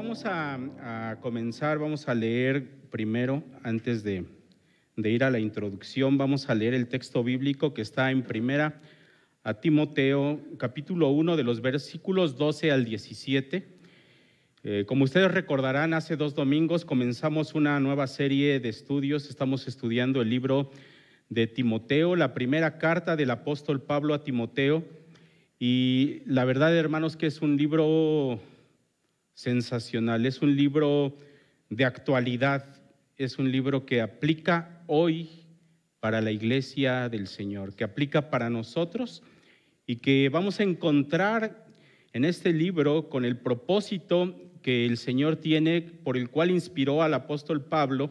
vamos a comenzar, vamos a leer primero, antes de ir a la introducción, vamos a leer el texto bíblico que está en primera a Timoteo, capítulo 1, de los versículos 12 al 17. Como ustedes recordarán, hace 2 domingos comenzamos una nueva serie de estudios. Estamos estudiando el libro de Timoteo, la primera carta del apóstol Pablo a Timoteo. Y la verdad, hermanos, que es un libro sensacional, es un libro de actualidad, es un libro que aplica hoy para la iglesia del Señor, que aplica para nosotros y que vamos a encontrar en este libro con el propósito que el Señor tiene, por el cual inspiró al apóstol Pablo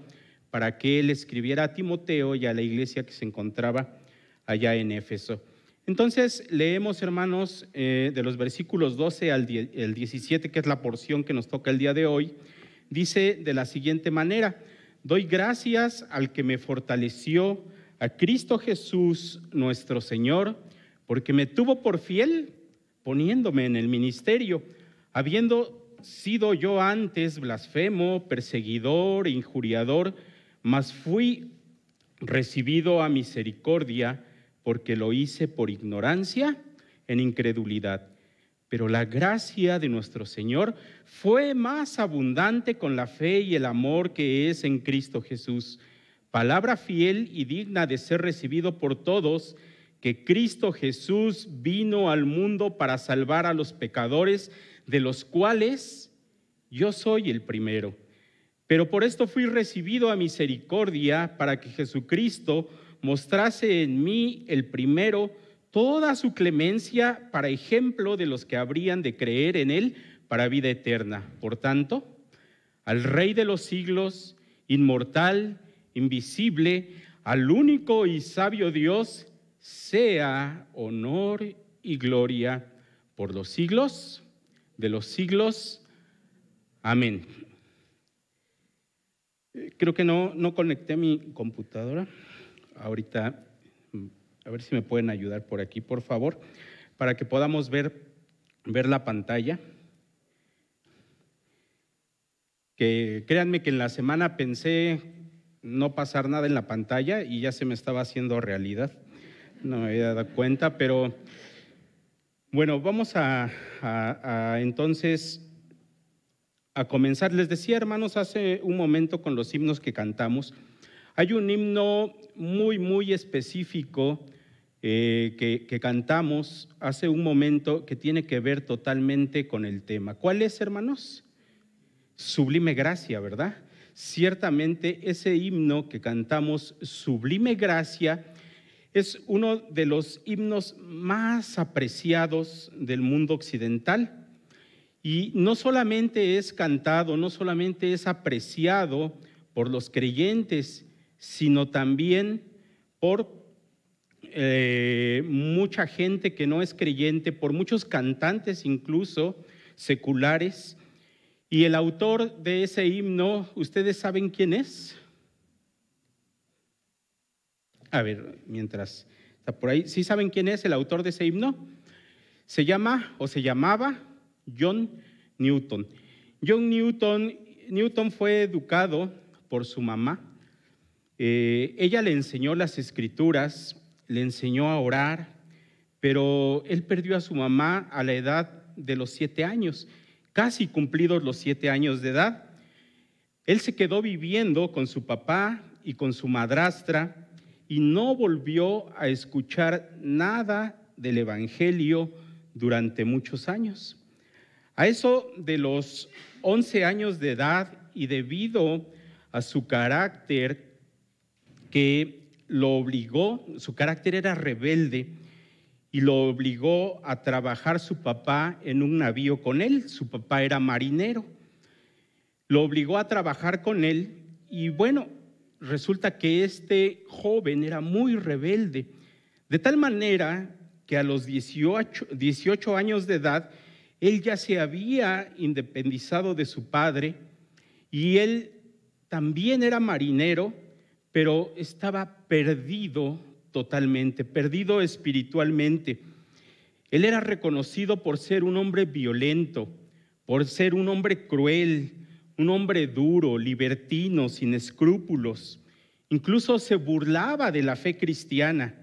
para que él escribiera a Timoteo y a la iglesia que se encontraba allá en Éfeso. Entonces leemos, hermanos, de los versículos 12 al 17, que es la porción que nos toca el día de hoy. Dice de la siguiente manera: doy gracias al que me fortaleció, a Cristo Jesús nuestro Señor, porque me tuvo por fiel poniéndome en el ministerio, habiendo sido yo antes blasfemo, perseguidor, injuriador, mas fui recibido a misericordia, porque lo hice por ignorancia en incredulidad. Pero la gracia de nuestro Señor fue más abundante con la fe y el amor que es en Cristo Jesús. Palabra fiel y digna de ser recibido por todos, que Cristo Jesús vino al mundo para salvar a los pecadores, de los cuales yo soy el primero. Pero por esto fui recibido a misericordia, para que Jesucristo mostrase en mí el primero toda su clemencia, para ejemplo de los que habrían de creer en él para vida eterna. Por tanto, al Rey de los siglos, inmortal, invisible, al único y sabio Dios, sea honor y gloria por los siglos de los siglos. Amén. Creo que no conecté mi computadora. Ahorita, a ver si me pueden ayudar por aquí, por favor, para que podamos ver la pantalla. Que créanme que en la semana pensé no pasar nada en la pantalla y ya se me estaba haciendo realidad. No me había dado cuenta, pero bueno, vamos entonces a comenzar. Les decía, hermanos, hace un momento con los himnos que cantamos. Hay un himno muy específico que cantamos hace un momento que tiene que ver totalmente con el tema. ¿Cuál es, hermanos? Sublime Gracia, ¿verdad? Ciertamente ese himno que cantamos, Sublime Gracia, es uno de los himnos más apreciados del mundo occidental. Y no solamente es cantado, no solamente es apreciado por los creyentes, sino también por mucha gente que no es creyente, por muchos cantantes incluso seculares. Y el autor de ese himno, ¿ustedes saben quién es? A ver, mientras está por ahí, ¿sí saben quién es el autor de ese himno? Se llamaba John Newton. John Newton fue educado por su mamá. Ella le enseñó las escrituras, le enseñó a orar, pero él perdió a su mamá a la edad de los 7 años, casi cumplidos los 7 años de edad. Él se quedó viviendo con su papá y con su madrastra y no volvió a escuchar nada del evangelio durante muchos años. A eso de los 11 años de edad, y debido a su carácter que lo obligó, su carácter era rebelde y lo obligó a trabajar su papá en un navío con él. Su papá era marinero, lo obligó a trabajar con él y bueno, resulta que este joven era muy rebelde, de tal manera que a los 18 años de edad, él ya se había independizado de su padre y él también era marinero, pero estaba perdido totalmente, perdido espiritualmente. Él era reconocido por ser un hombre violento, por ser un hombre cruel, un hombre duro, libertino, sin escrúpulos. Incluso se burlaba de la fe cristiana.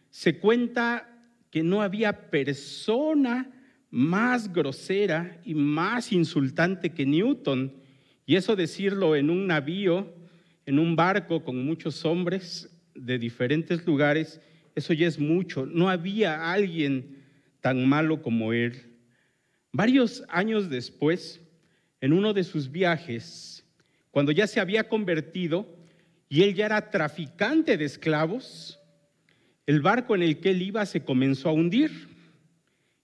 Se cuenta que no había persona más grosera y más insultante que Newton. Y eso decirlo en un navío, en un barco con muchos hombres de diferentes lugares, eso ya es mucho. No había alguien tan malo como él. Varios años después, en uno de sus viajes, cuando ya se había convertido y él ya era traficante de esclavos, el barco en el que él iba se comenzó a hundir.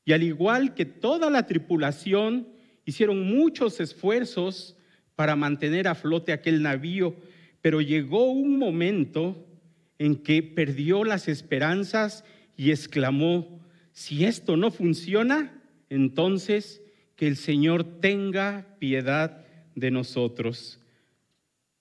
Y al igual que toda la tripulación, hicieron muchos esfuerzos para mantener a flote aquel navío, pero llegó un momento en que perdió las esperanzas y exclamó: si esto no funciona, entonces que el Señor tenga piedad de nosotros.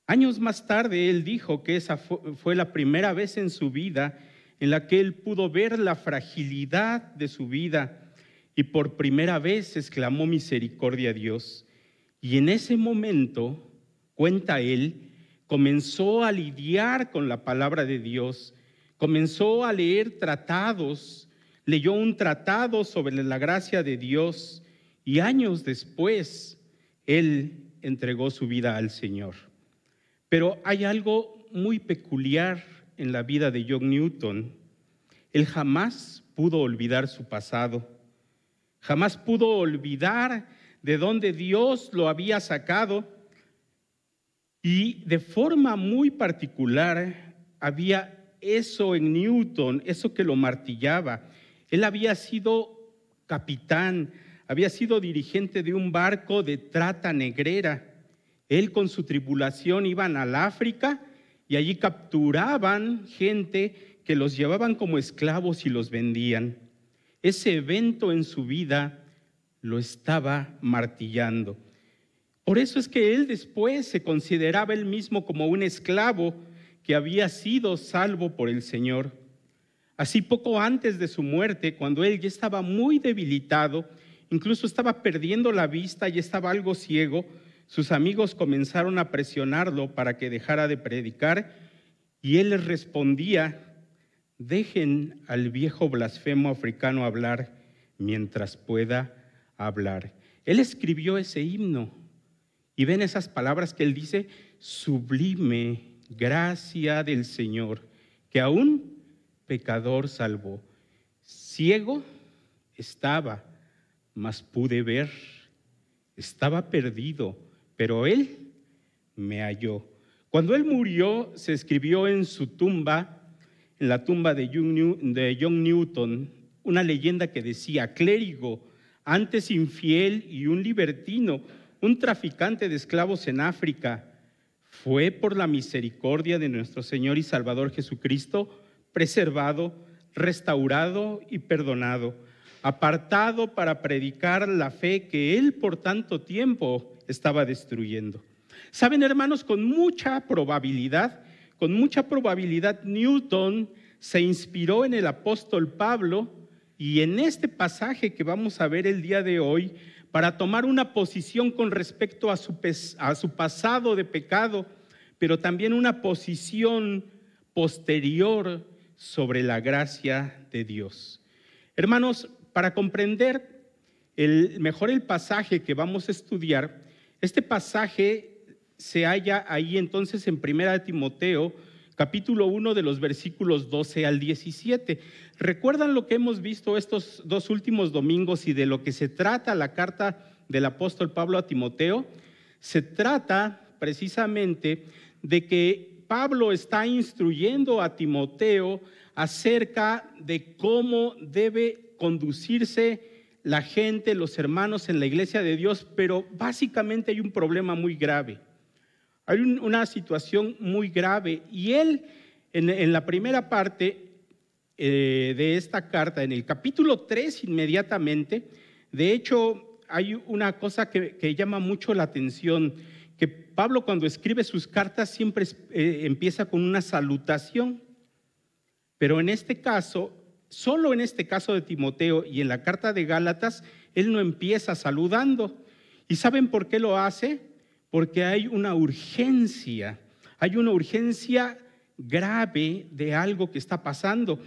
Años más tarde él dijo que esa fue la primera vez en su vida en la que él pudo ver la fragilidad de su vida y por primera vez exclamó: misericordia a Dios. Y en ese momento, cuenta él, comenzó a lidiar con la palabra de Dios, comenzó a leer tratados, leyó un tratado sobre la gracia de Dios y años después él entregó su vida al Señor. Pero hay algo muy peculiar en la vida de John Newton. Él jamás pudo olvidar su pasado, jamás pudo olvidar de dónde Dios lo había sacado, y de forma muy particular había eso en Newton, eso que lo martillaba. Él había sido capitán, había sido dirigente de un barco de trata negrera. Él con su tripulación iban al África y allí capturaban gente que los llevaban como esclavos y los vendían. Ese evento en su vida lo estaba martillando. Por eso es que él después se consideraba él mismo como un esclavo que había sido salvo por el Señor. Así, poco antes de su muerte, cuando él ya estaba muy debilitado, incluso estaba perdiendo la vista y estaba algo ciego, sus amigos comenzaron a presionarlo para que dejara de predicar y él les respondía: dejen al viejo blasfemo africano hablar mientras pueda hablar. Él escribió ese himno y ven esas palabras que él dice: sublime gracia del Señor, que a un pecador salvó. Ciego estaba, mas pude ver. Estaba perdido, pero él me halló. Cuando él murió, se escribió en su tumba, en la tumba de John Newton, una leyenda que decía: clérigo, antes infiel y un libertino, un traficante de esclavos en África, fue por la misericordia de nuestro Señor y Salvador Jesucristo preservado, restaurado y perdonado, apartado para predicar la fe que él por tanto tiempo estaba destruyendo. Saben, hermanos, con mucha probabilidad, Newton se inspiró en el apóstol Pablo y en este pasaje que vamos a ver el día de hoy para tomar una posición con respecto a su pasado de pecado, pero también una posición posterior sobre la gracia de Dios. Hermanos, para comprender mejor el pasaje que vamos a estudiar, este pasaje se halla ahí entonces en 1 Timoteo, capítulo 1 de los versículos 12 al 17. ¿Recuerdan lo que hemos visto estos dos últimos domingos y de lo que se trata la carta del apóstol Pablo a Timoteo? Se trata precisamente de que Pablo está instruyendo a Timoteo acerca de cómo debe conducirse la gente, los hermanos en la iglesia de Dios, pero básicamente hay un problema muy grave. Hay una situación muy grave y él en la primera parte de esta carta, en el capítulo 3 inmediatamente, de hecho hay una cosa que llama mucho la atención, que Pablo cuando escribe sus cartas siempre empieza con una salutación, pero en este caso, solo en este caso de Timoteo y en la carta de Gálatas, él no empieza saludando. ¿Y saben por qué lo hace? Porque hay una urgencia grave de algo que está pasando.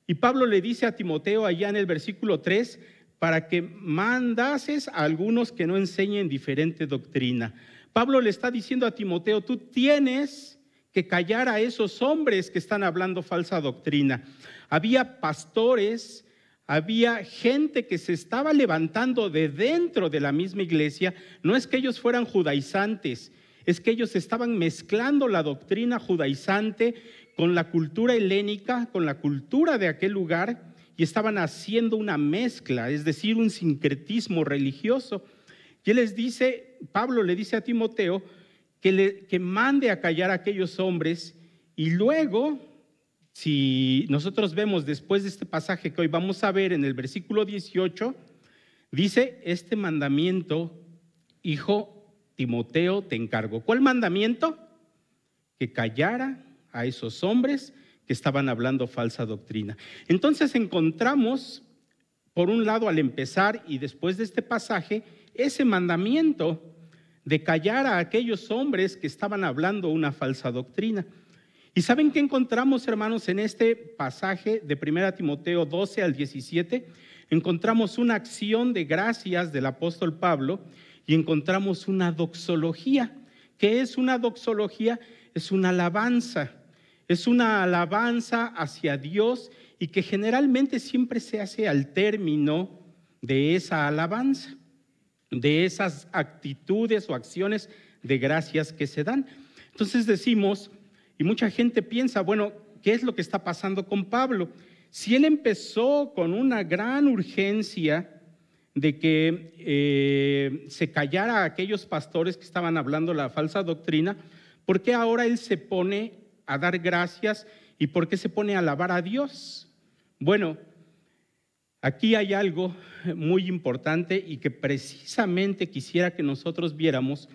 Y Pablo le dice a Timoteo allá en el versículo 3, para que mandases a algunos que no enseñen diferente doctrina. Pablo le está diciendo a Timoteo, tú tienes que callar a esos hombres que están hablando falsa doctrina. Había pastores, había gente que se estaba levantando de dentro de la misma iglesia. No es que ellos fueran judaizantes, es que ellos estaban mezclando la doctrina judaizante con la cultura helénica, con la cultura de aquel lugar, y estaban haciendo una mezcla, es decir, un sincretismo religioso. Y él les dice, Pablo le dice a Timoteo que mande a callar a aquellos hombres, y luego, si nosotros vemos después de este pasaje que hoy vamos a ver en el versículo 18, dice, este mandamiento, hijo Timoteo, te encargo. ¿Cuál mandamiento? Que callara a esos hombres que estaban hablando falsa doctrina. Entonces encontramos, por un lado, al empezar y después de este pasaje, ese mandamiento de callar a aquellos hombres que estaban hablando una falsa doctrina. ¿Y saben qué encontramos, hermanos, en este pasaje de 1 Timoteo 12 al 17? Encontramos una acción de gracias del apóstol Pablo y encontramos una doxología. ¿Qué es una doxología? Es una alabanza. Es una alabanza hacia Dios y que generalmente siempre se hace al término de esa alabanza, de esas actitudes o acciones de gracias que se dan. Entonces decimos, y mucha gente piensa, bueno, ¿qué es lo que está pasando con Pablo? Si él empezó con una gran urgencia de que se callara a aquellos pastores que estaban hablando la falsa doctrina, ¿por qué ahora él se pone a dar gracias y por qué se pone a alabar a Dios? Bueno, aquí hay algo muy importante y que precisamente quisiera que nosotros viéramos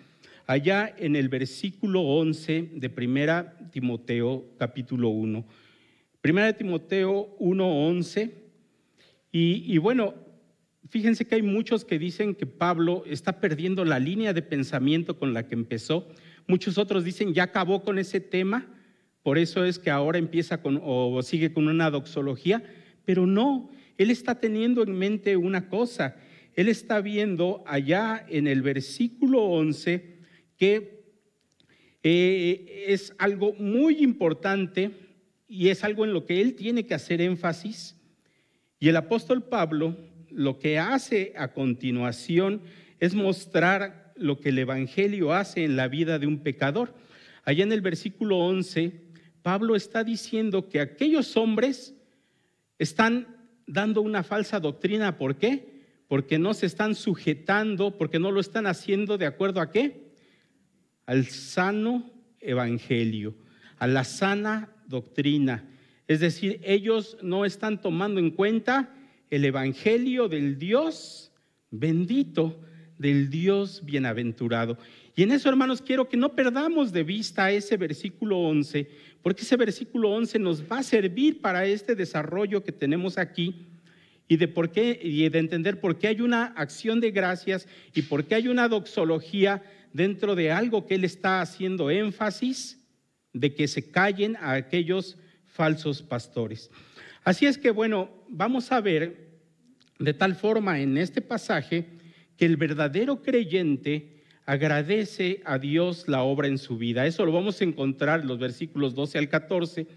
allá en el versículo 11 de 1 Timoteo capítulo 1. 1 Timoteo 1:11. Y bueno, fíjense que hay muchos que dicen que Pablo está perdiendo la línea de pensamiento con la que empezó. Muchos otros dicen ya acabó con ese tema. Por eso es que ahora empieza o sigue con una doxología, pero no, él está teniendo en mente una cosa. Él está viendo allá en el versículo 11 que es algo muy importante y es algo en lo que él tiene que hacer énfasis. Y el apóstol Pablo lo que hace a continuación es mostrar lo que el evangelio hace en la vida de un pecador. Allá en el versículo 11, Pablo está diciendo que aquellos hombres están dando una falsa doctrina. ¿Por qué? Porque no se están sujetando, porque no lo están haciendo de acuerdo a ¿qué? Al sano evangelio, a la sana doctrina. Es decir, ellos no están tomando en cuenta el evangelio del Dios bendito, del Dios bienaventurado. Y en eso, hermanos, quiero que no perdamos de vista ese versículo 11, porque ese versículo 11 nos va a servir para este desarrollo que tenemos aquí y de entender por qué hay una acción de gracias y por qué hay una doxología dentro de algo que él está haciendo énfasis de que se callen a aquellos falsos pastores. Así es que, bueno, vamos a ver de tal forma en este pasaje que el verdadero creyente agradece a Dios la obra en su vida. Eso lo vamos a encontrar en los versículos 12 al 14,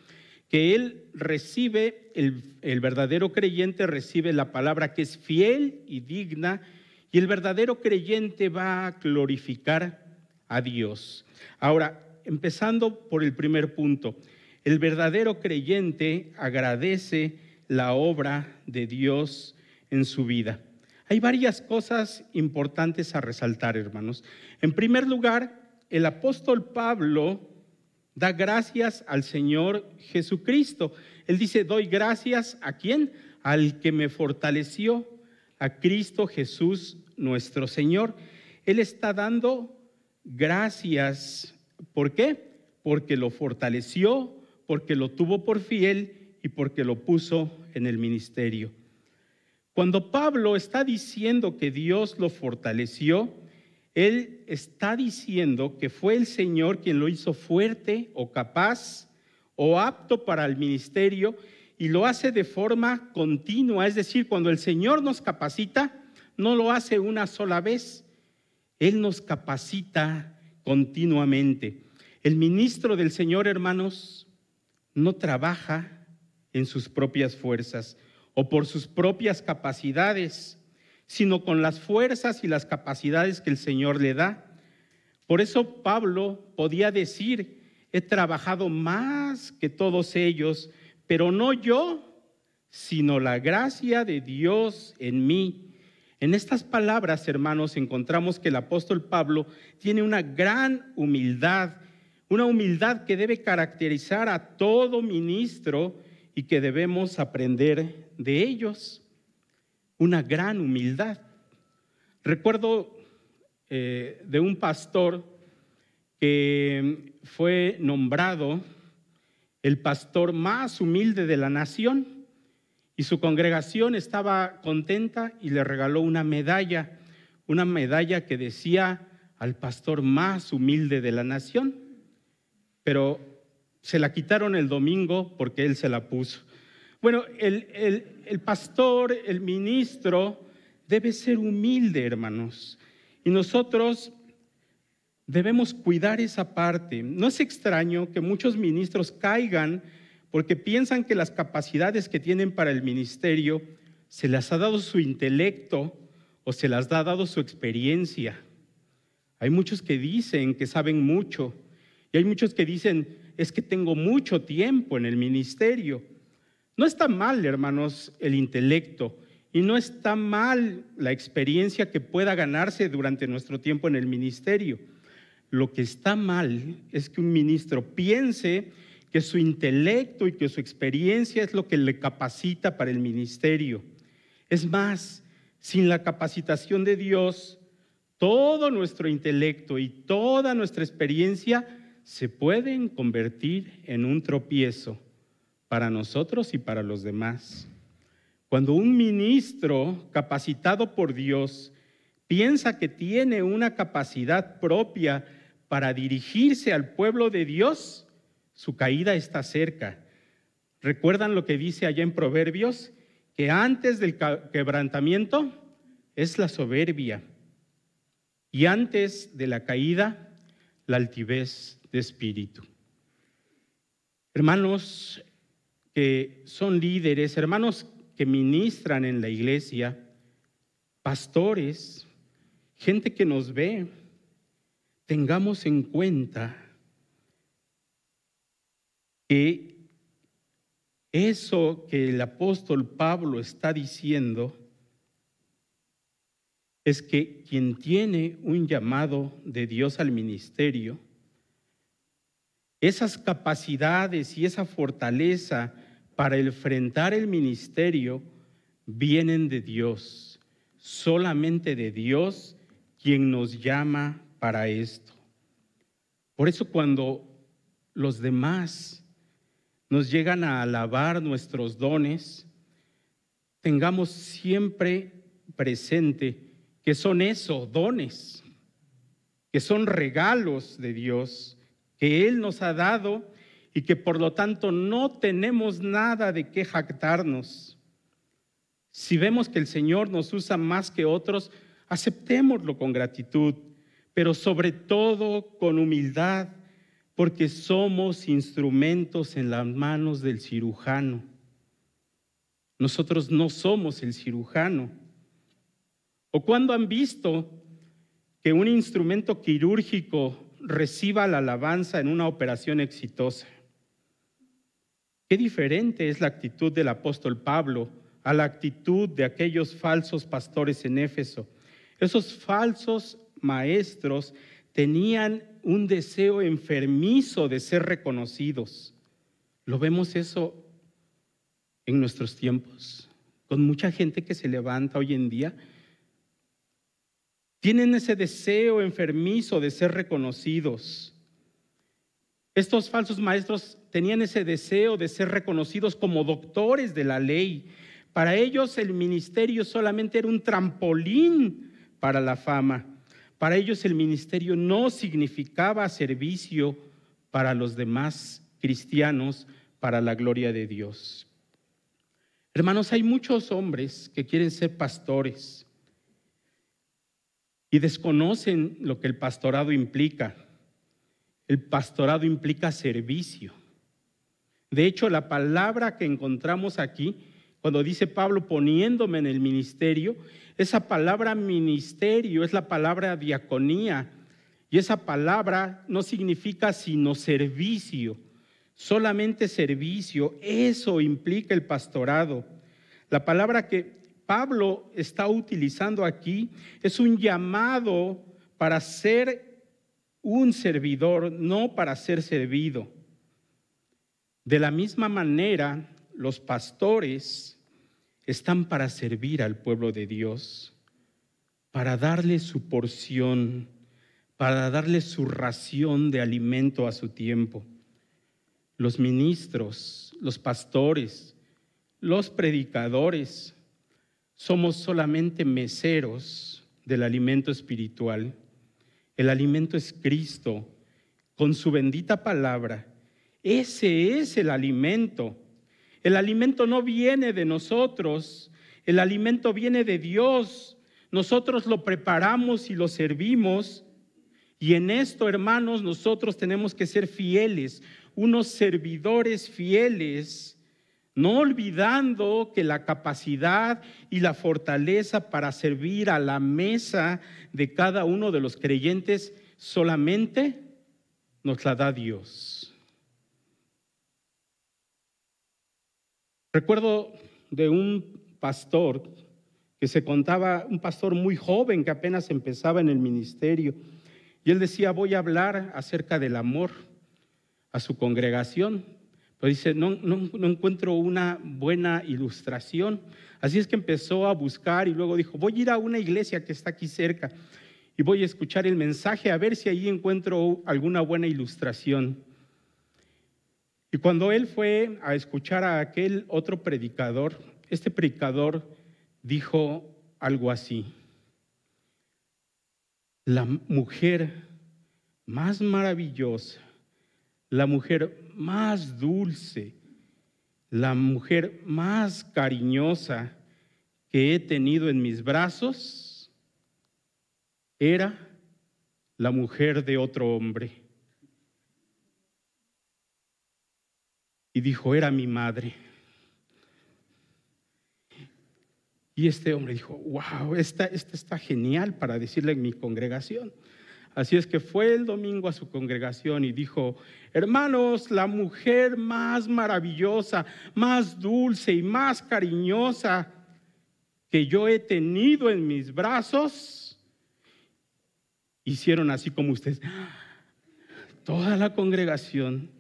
que él recibe, el verdadero creyente recibe la palabra que es fiel y digna, y el verdadero creyente va a glorificar a Dios. Ahora, empezando por el primer punto, el verdadero creyente agradece la obra de Dios en su vida. Hay varias cosas importantes a resaltar, hermanos. En primer lugar, el apóstol Pablo da gracias al Señor Jesucristo. Él dice, doy gracias ¿a quién? Al que me fortaleció, a Cristo Jesús nuestro Señor. Él está dando gracias. ¿Por qué? Porque lo fortaleció, porque lo tuvo por fiel y porque lo puso en el ministerio. Cuando Pablo está diciendo que Dios lo fortaleció, Él está diciendo que fue el Señor quien lo hizo fuerte o capaz o apto para el ministerio, y lo hace de forma continua. Es decir, cuando el Señor nos capacita, no lo hace una sola vez. Él nos capacita continuamente. El ministro del Señor, hermanos, no trabaja en sus propias fuerzas o por sus propias capacidades, sino con las fuerzas y las capacidades que el Señor le da. Por eso Pablo podía decir: he trabajado más que todos ellos, pero no yo, sino la gracia de Dios en mí. En estas palabras, hermanos, encontramos que el apóstol Pablo tiene una gran humildad, una humildad que debe caracterizar a todo ministro y que debemos aprender de ellos. Una gran humildad. Recuerdo de un pastor que fue nombrado el pastor más humilde de la nación, y su congregación estaba contenta y le regaló una medalla que decía: al pastor más humilde de la nación. Pero se la quitaron el domingo porque él se la puso. Bueno, el pastor, el ministro, debe ser humilde, hermanos. Y nosotros debemos cuidar esa parte. No es extraño que muchos ministros caigan porque piensan que las capacidades que tienen para el ministerio se las ha dado su intelecto o se las ha dado su experiencia. Hay muchos que dicen que saben mucho, y hay muchos que dicen: es que tengo mucho tiempo en el ministerio. No está mal, hermanos, el intelecto, y no está mal la experiencia que pueda ganarse durante nuestro tiempo en el ministerio. Lo que está mal es que un ministro piense que su intelecto y que su experiencia es lo que le capacita para el ministerio. Es más, sin la capacitación de Dios, todo nuestro intelecto y toda nuestra experiencia se pueden convertir en un tropiezo para nosotros y para los demás. Cuando un ministro capacitado por Dios piensa que tiene una capacidad propia para dirigirse al pueblo de Dios, su caída está cerca. ¿Recuerdan lo que dice allá en Proverbios? Que antes del quebrantamiento es la soberbia, y antes de la caída, la altivez de espíritu. Hermanos que son líderes, hermanos que ministran en la iglesia, pastores, gente que nos ve, tengamos en cuenta que eso que el apóstol Pablo está diciendo es que quien tiene un llamado de Dios al ministerio, esas capacidades y esa fortaleza para enfrentar el ministerio vienen de Dios, solamente de Dios, quien nos llama para esto. Por eso cuando los demás nos llegan a alabar nuestros dones, tengamos siempre presente que son eso, dones, que son regalos de Dios, que Él nos ha dado y que por lo tanto no tenemos nada de qué jactarnos. Si vemos que el Señor nos usa más que otros, aceptémoslo con gratitud, pero sobre todo con humildad, porque somos instrumentos en las manos del cirujano. Nosotros no somos el cirujano. ¿O cuándo han visto que un instrumento quirúrgico reciba la alabanza en una operación exitosa? Qué diferente es la actitud del apóstol Pablo a la actitud de aquellos falsos pastores en Éfeso. Esos falsos maestros tenían un deseo enfermizo de ser reconocidos. ¿Lo vemos eso en nuestros tiempos? Con mucha gente que se levanta hoy en día, tienen ese deseo enfermizo de ser reconocidos. Estos falsos maestros tenían ese deseo de ser reconocidos como doctores de la ley. Para ellos el ministerio solamente era un trampolín para la fama. Para ellos el ministerio no significaba servicio para los demás cristianos, para la gloria de Dios. Hermanos, hay muchos hombres que quieren ser pastores y desconocen lo que el pastorado implica. El pastorado implica servicio. De hecho, la palabra que encontramos aquí, cuando dice Pablo poniéndome en el ministerio, esa palabra ministerio es la palabra diaconía, y esa palabra no significa sino servicio, solamente servicio. Eso implica el pastorado. La palabra que Pablo está utilizando aquí es un llamado para ser un servidor, no para ser servido. De la misma manera, los pastores están para servir al pueblo de Dios, para darle su porción, para darle su ración de alimento a su tiempo. Los ministros, los pastores, los predicadores, somos solamente meseros del alimento espiritual. El alimento es Cristo, con su bendita palabra. Ese es el alimento. El alimento no viene de nosotros, el alimento viene de Dios. Nosotros lo preparamos y lo servimos. Y en esto, hermanos, nosotros tenemos que ser fieles, unos servidores fieles, no olvidando que la capacidad y la fortaleza para servir a la mesa de cada uno de los creyentes solamente nos la da Dios. Recuerdo de un pastor que se contaba, un pastor muy joven que apenas empezaba en el ministerio, y él decía: voy a hablar acerca del amor a su congregación, pero dice, no encuentro una buena ilustración. Así es que empezó a buscar y luego dijo, voy a ir a una iglesia que está aquí cerca y voy a escuchar el mensaje a ver si ahí encuentro alguna buena ilustración. Y cuando él fue a escuchar a aquel otro predicador, este predicador dijo algo así: la mujer más maravillosa, la mujer más dulce, la mujer más cariñosa que he tenido en mis brazos era la mujer de otro hombre. Y dijo, era mi madre. Y este hombre dijo, wow, esta está genial para decirle en mi congregación. Así es que fue el domingo a su congregación y dijo, hermanos, la mujer más maravillosa, más dulce y más cariñosa que yo he tenido en mis brazos, hicieron así como ustedes. Toda la congregación.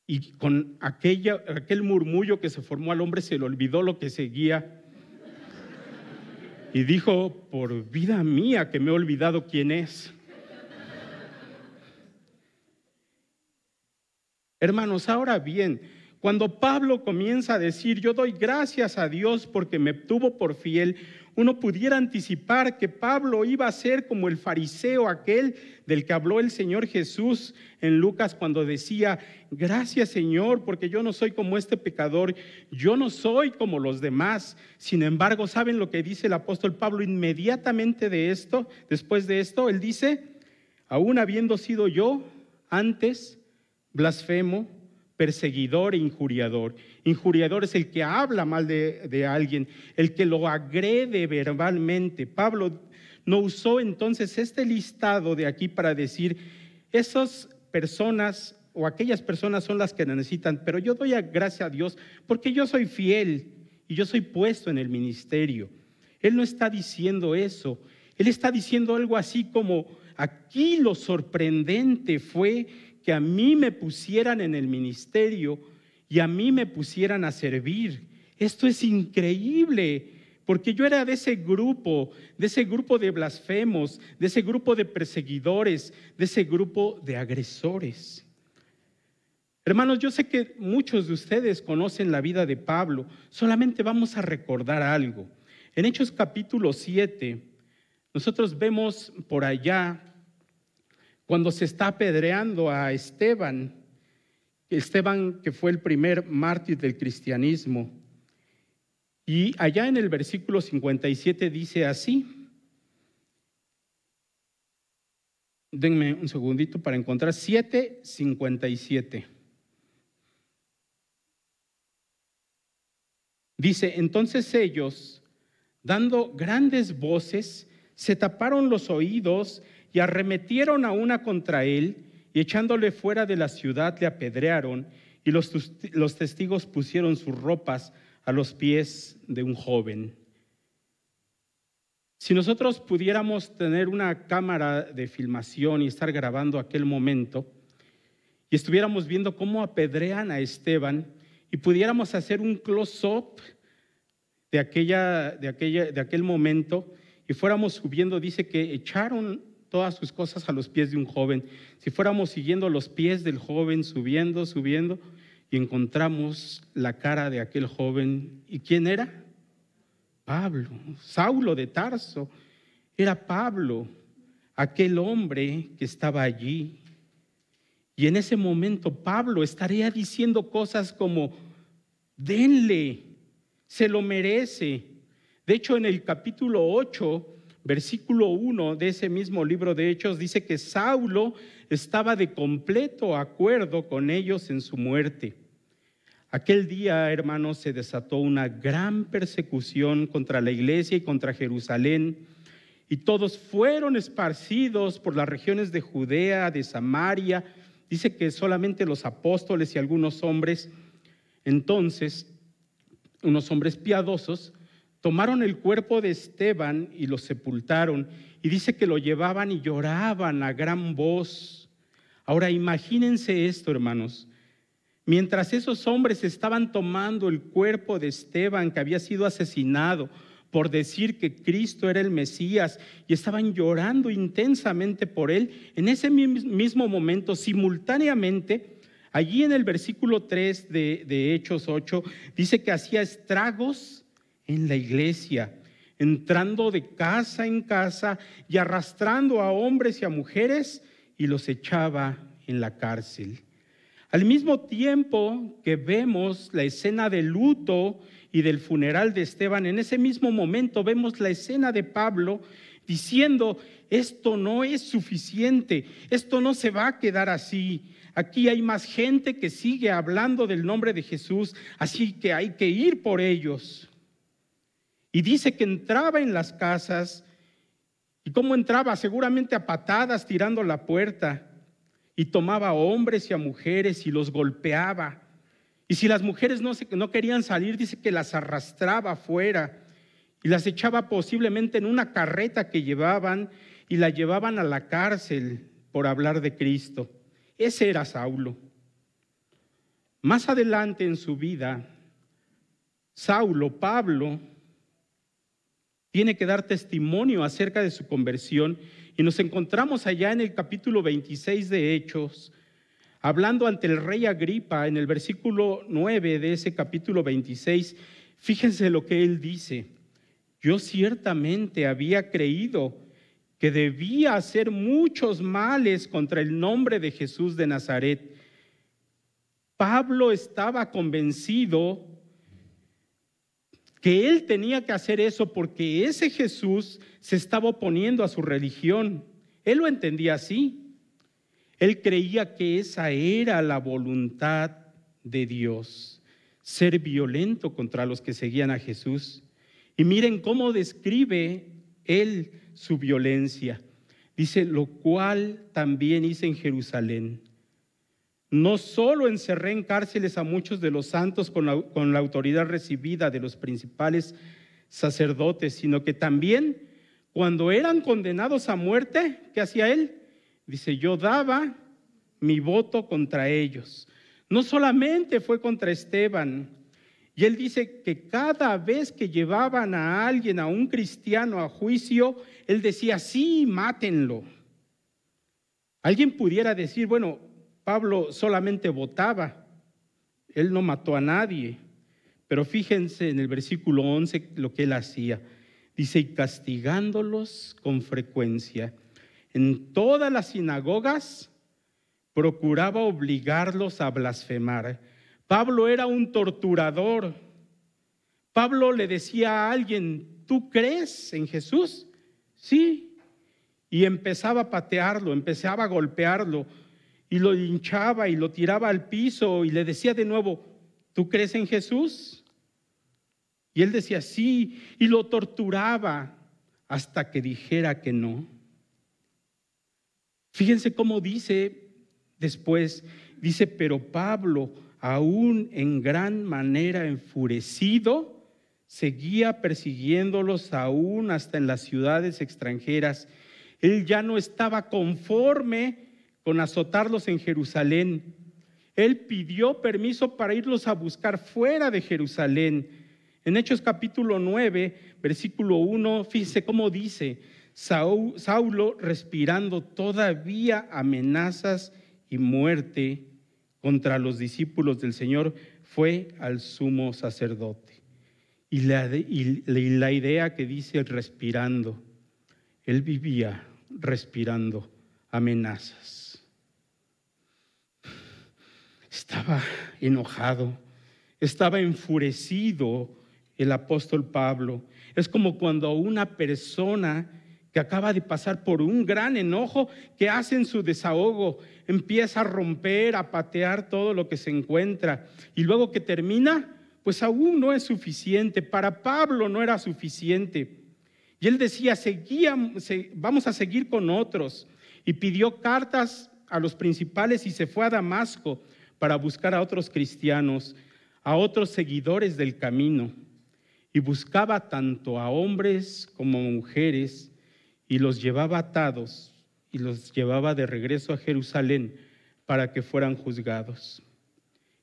Y con aquel murmullo que se formó al hombre se le olvidó lo que seguía. Y dijo, por vida mía que me he olvidado quién es. Hermanos, ahora bien, cuando Pablo comienza a decir, yo doy gracias a Dios porque me tuvo por fiel, uno pudiera anticipar que Pablo iba a ser como el fariseo aquel del que habló el Señor Jesús en Lucas cuando decía, gracias Señor, porque yo no soy como este pecador, yo no soy como los demás. Sin embargo, ¿saben lo que dice el apóstol Pablo inmediatamente de esto? Después de esto, él dice, aún habiendo sido yo antes blasfemo, perseguidor e injuriador. Injuriador es el que habla mal de alguien, el que lo agrede verbalmente. Pablo no usó entonces este listado de aquí para decir, esas personas o aquellas personas son las que necesitan, pero yo doy gracias a Dios porque yo soy fiel y yo soy puesto en el ministerio. Él no está diciendo eso, él está diciendo algo así como, aquí lo sorprendente fue que a mí me pusieran en el ministerio y a mí me pusieran a servir. Esto es increíble, porque yo era de ese grupo de blasfemos, de ese grupo de perseguidores, de ese grupo de agresores. Hermanos, yo sé que muchos de ustedes conocen la vida de Pablo, solamente vamos a recordar algo. En Hechos capítulo 7, Nosotros vemos por allá cuando se está apedreando a Esteban que fue el primer mártir del cristianismo. Y allá en el versículo 57 dice así. Denme un segundito para encontrar 7:57. Dice, entonces ellos, dando grandes voces, se taparon los oídos y arremetieron a una contra él, y echándole fuera de la ciudad le apedrearon, y los testigos pusieron sus ropas a los pies de un joven. Si nosotros pudiéramos tener una cámara de filmación y estar grabando aquel momento, y estuviéramos viendo cómo apedrean a Esteban, y pudiéramos hacer un close-up de aquel momento, y fuéramos subiendo, dice que echaron todas sus cosas a los pies de un joven. Si fuéramos siguiendo los pies del joven, subiendo, y encontramos la cara de aquel joven. ¿Y quién era? Pablo, Saulo de Tarso. Era Pablo, aquel hombre que estaba allí. Y en ese momento Pablo estaría diciendo cosas como, denle, se lo merece. De hecho, en el capítulo 8, versículo 1 de ese mismo libro de Hechos, dice que Saulo estaba de completo acuerdo con ellos en su muerte. Aquel día, hermanos, se desató una gran persecución contra la iglesia y contra Jerusalén, y todos fueron esparcidos por las regiones de Judea, de Samaria. Dice que solamente los apóstoles y algunos hombres, entonces, unos hombres piadosos, tomaron el cuerpo de Esteban y lo sepultaron, y dice que lo llevaban y lloraban a gran voz. Ahora imagínense esto, hermanos. Mientras esos hombres estaban tomando el cuerpo de Esteban, que había sido asesinado por decir que Cristo era el Mesías, y estaban llorando intensamente por él, en ese mismo momento, simultáneamente, allí en el versículo 3 de Hechos 8, dice que hacía estragos en la iglesia, entrando de casa en casa y arrastrando a hombres y a mujeres, y los echaba en la cárcel. Al mismo tiempo que vemos la escena del luto y del funeral de Esteban, en ese mismo momento vemos la escena de Pablo diciendo, esto no es suficiente, esto no se va a quedar así. Aquí hay más gente que sigue hablando del nombre de Jesús, así que hay que ir por ellos. Y dice que entraba en las casas. ¿Y cómo entraba? Seguramente a patadas, tirando la puerta. Y tomaba a hombres y a mujeres y los golpeaba. Y si las mujeres no querían salir, dice que las arrastraba afuera y las echaba posiblemente en una carreta que llevaban y la llevaban a la cárcel por hablar de Cristo. Ese era Saulo. Más adelante en su vida, Pablo, tiene que dar testimonio acerca de su conversión, y nos encontramos allá en el capítulo 26 de Hechos, hablando ante el rey Agripa, en el versículo 9 de ese capítulo 26. Fíjense lo que él dice: yo ciertamente había creído que debía hacer muchos males contra el nombre de Jesús de Nazaret. Pablo estaba convencido que él tenía que hacer eso porque ese Jesús se estaba oponiendo a su religión. Él lo entendía así. Él creía que esa era la voluntad de Dios, ser violento contra los que seguían a Jesús. Y miren cómo describe él su violencia. Dice, lo cual también hice en Jerusalén. No solo encerré en cárceles a muchos de los santos con la autoridad recibida de los principales sacerdotes, sino que también cuando eran condenados a muerte, ¿qué hacía él? Dice, yo daba mi voto contra ellos. No solamente fue contra Esteban, y él dice que cada vez que llevaban a alguien, a un cristiano, a juicio, él decía, sí, mátenlo. Alguien pudiera decir, bueno, Pablo solamente votaba, él no mató a nadie. Pero fíjense en el versículo 11 lo que él hacía. Dice, y castigándolos con frecuencia. En todas las sinagogas procuraba obligarlos a blasfemar. Pablo era un torturador. Pablo le decía a alguien, ¿tú crees en Jesús? Sí. Y empezaba a patearlo, empezaba a golpearlo, y lo hinchaba y lo tiraba al piso y le decía de nuevo, ¿tú crees en Jesús? Y él decía sí, y lo torturaba hasta que dijera que no. Fíjense cómo dice después, dice, pero Pablo, aún en gran manera enfurecido, seguía persiguiéndolos aún hasta en las ciudades extranjeras. Él ya no estaba conforme con azotarlos en Jerusalén. Él pidió permiso para irlos a buscar fuera de Jerusalén. En Hechos capítulo 9, versículo 1, fíjense cómo dice, Saulo respirando todavía amenazas y muerte contra los discípulos del Señor, fue al sumo sacerdote. Y la idea que dice respirando, él vivía respirando amenazas. Estaba enojado, estaba enfurecido el apóstol Pablo. Es como cuando una persona que acaba de pasar por un gran enojo, que hace en su desahogo, empieza a romper, a patear todo lo que se encuentra, y luego que termina, pues aún no es suficiente. Para Pablo no era suficiente. Y él decía, vamos a seguir con otros. Y pidió cartas a los principales y se fue a Damasco para buscar a otros cristianos, a otros seguidores del camino. Y buscaba tanto a hombres como a mujeres y los llevaba atados y los llevaba de regreso a Jerusalén para que fueran juzgados.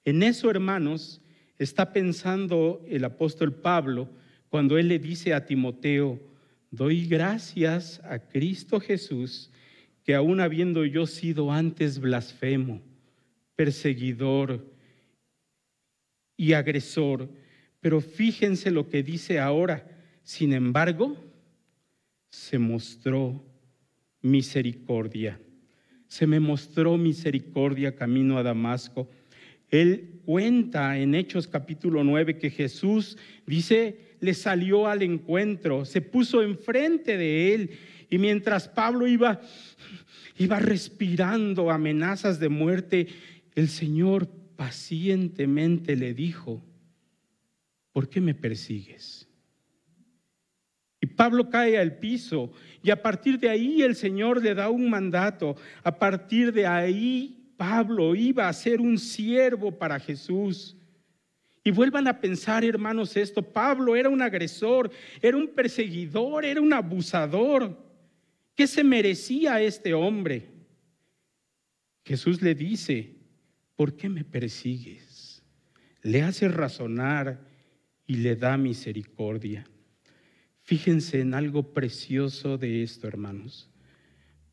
En eso, hermanos, está pensando el apóstol Pablo cuando él le dice a Timoteo, doy gracias a Cristo Jesús, que aún habiendo yo sido antes blasfemo, perseguidor y agresor, pero fíjense lo que dice ahora, sin embargo, se mostró misericordia. Se me mostró misericordia camino a Damasco. Él cuenta en Hechos capítulo 9 que Jesús, dice, le salió al encuentro, se puso enfrente de él, y mientras Pablo iba respirando amenazas de muerte, el Señor pacientemente le dijo, ¿por qué me persigues? Y Pablo cae al piso, y a partir de ahí el Señor le da un mandato. A partir de ahí Pablo iba a ser un siervo para Jesús. Y vuelvan a pensar, hermanos, esto. Pablo era un agresor, era un perseguidor, era un abusador. ¿Qué se merecía este hombre? Jesús le dice, ¿por qué me persigues? Le hace razonar y le da misericordia. Fíjense en algo precioso de esto, hermanos.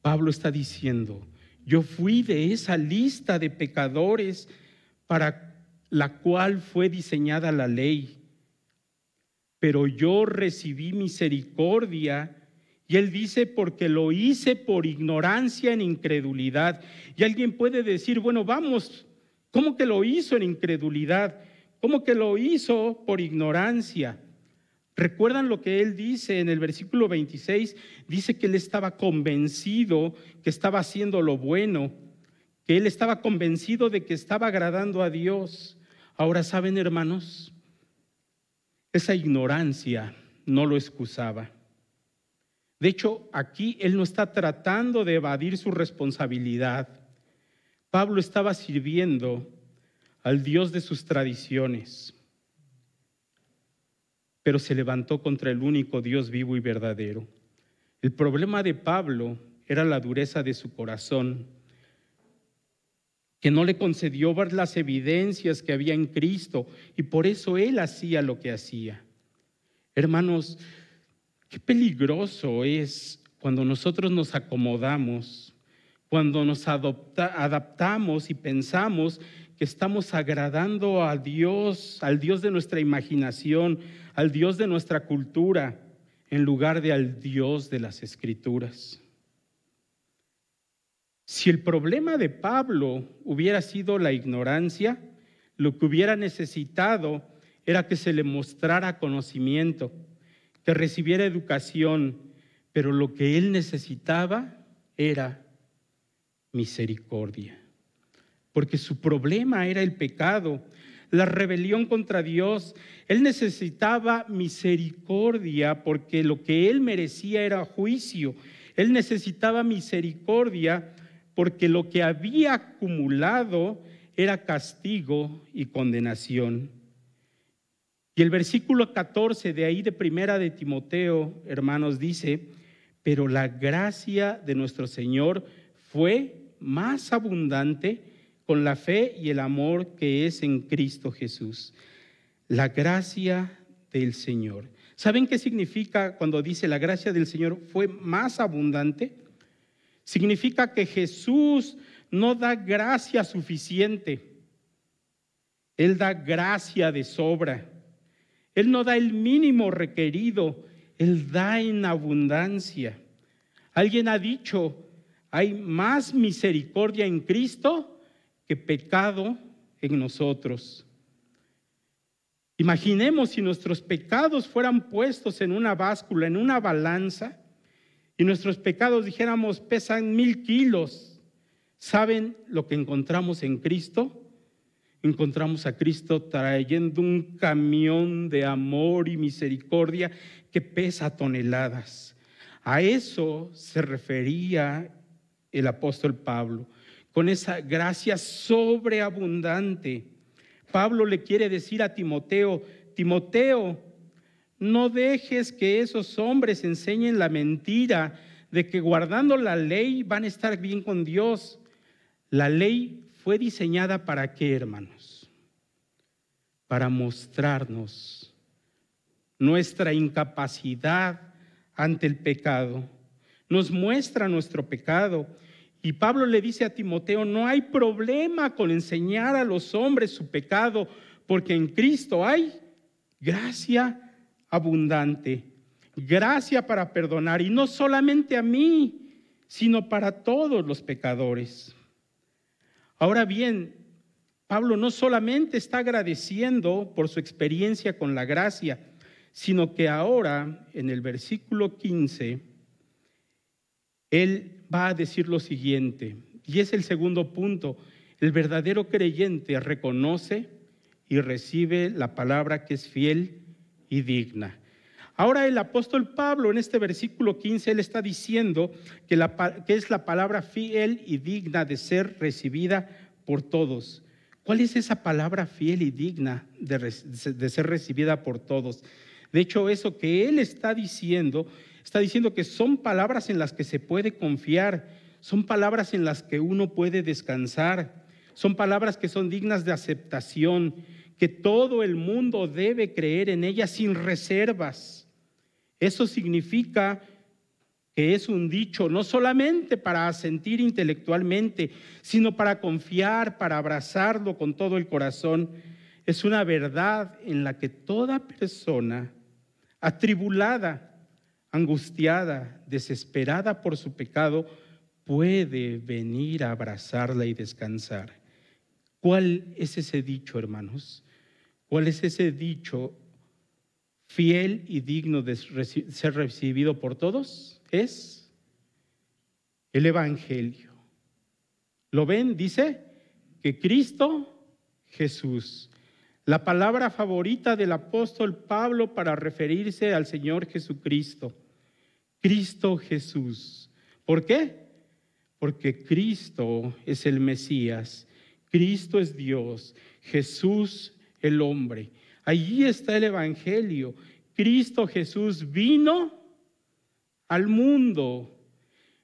Pablo está diciendo, yo fui de esa lista de pecadores para la cual fue diseñada la ley, pero yo recibí misericordia. Y él dice, porque lo hice por ignorancia en incredulidad. Y alguien puede decir, bueno, vamos, ¿cómo que lo hizo en incredulidad? ¿Cómo que lo hizo por ignorancia? ¿Recuerdan lo que él dice en el versículo 26? Dice que él estaba convencido que estaba haciendo lo bueno, que él estaba convencido de que estaba agradando a Dios. Ahora, ¿saben, hermanos? Esa ignorancia no lo excusaba. De hecho, aquí él no está tratando de evadir su responsabilidad. Pablo estaba sirviendo al Dios de sus tradiciones, pero se levantó contra el único Dios vivo y verdadero. El problema de Pablo era la dureza de su corazón, que no le concedió ver las evidencias que había en Cristo, y por eso él hacía lo que hacía. Hermanos, qué peligroso es cuando nosotros nos acomodamos, cuando nos adaptamos y pensamos que estamos agradando a Dios, al Dios de nuestra imaginación, al Dios de nuestra cultura. en lugar de al Dios de las Escrituras. Si el problema de Pablo hubiera sido la ignorancia, lo que hubiera necesitado era que se le mostrara conocimiento, que recibiera educación, pero lo que él necesitaba era misericordia, porque su problema era el pecado, la rebelión contra Dios. Él necesitaba misericordia porque lo que él merecía era juicio. Él necesitaba misericordia porque lo que había acumulado era castigo y condenación. Y el versículo 14 de ahí de Primera de Timoteo, hermanos, dice: pero la gracia de nuestro Señor fue más abundante con la fe y el amor que es en Cristo Jesús. La gracia del Señor. ¿Saben qué significa cuando dice la gracia del Señor fue más abundante? Significa que Jesús no da gracia suficiente. Él da gracia de sobra. Él no da el mínimo requerido, Él da en abundancia. Alguien ha dicho: hay más misericordia en Cristo que pecado en nosotros. Imaginemos si nuestros pecados fueran puestos en una báscula, en una balanza, y nuestros pecados, dijéramos, pesan 1000 kilos. ¿Saben lo que encontramos en Cristo? Encontramos a Cristo trayendo un camión de amor y misericordia que pesa toneladas. A eso se refería el apóstol Pablo, con esa gracia sobreabundante. Pablo le quiere decir a Timoteo: Timoteo, no dejes que esos hombres enseñen la mentira de que guardando la ley van a estar bien con Dios. La ley fue diseñada ¿para qué, hermanos? Para mostrarnos nuestra incapacidad ante el pecado. Nos muestra nuestro pecado. Y Pablo le dice a Timoteo: no hay problema con enseñar a los hombres su pecado, porque en Cristo hay gracia abundante, gracia para perdonar, y no solamente a mí, sino para todos los pecadores. Ahora bien, Pablo no solamente está agradeciendo por su experiencia con la gracia, sino que ahora, en el versículo 15, él va a decir lo siguiente, y es el segundo punto: el verdadero creyente reconoce y recibe la palabra que es fiel y digna. Ahora el apóstol Pablo en este versículo 15, él está diciendo que es la palabra fiel y digna de ser recibida por todos. ¿Cuál es esa palabra fiel y digna de ser recibida por todos? De hecho, eso que él está diciendo que son palabras en las que se puede confiar, son palabras en las que uno puede descansar, son palabras que son dignas de aceptación, que todo el mundo debe creer en ellas sin reservas. Eso significa que es un dicho no solamente para asentir intelectualmente, sino para confiar, para abrazarlo con todo el corazón. Es una verdad en la que toda persona atribulada, angustiada, desesperada por su pecado, puede venir a abrazarla y descansar. ¿Cuál es ese dicho, hermanos? ¿Cuál es ese dicho fiel y digno de ser recibido por todos? Es el Evangelio. ¿Lo ven? Dice que Cristo Jesús. La palabra favorita del apóstol Pablo para referirse al Señor Jesucristo. Cristo Jesús. ¿Por qué? Porque Cristo es el Mesías. Cristo es Dios. Jesús el hombre. Allí está el Evangelio. Cristo Jesús vino al mundo.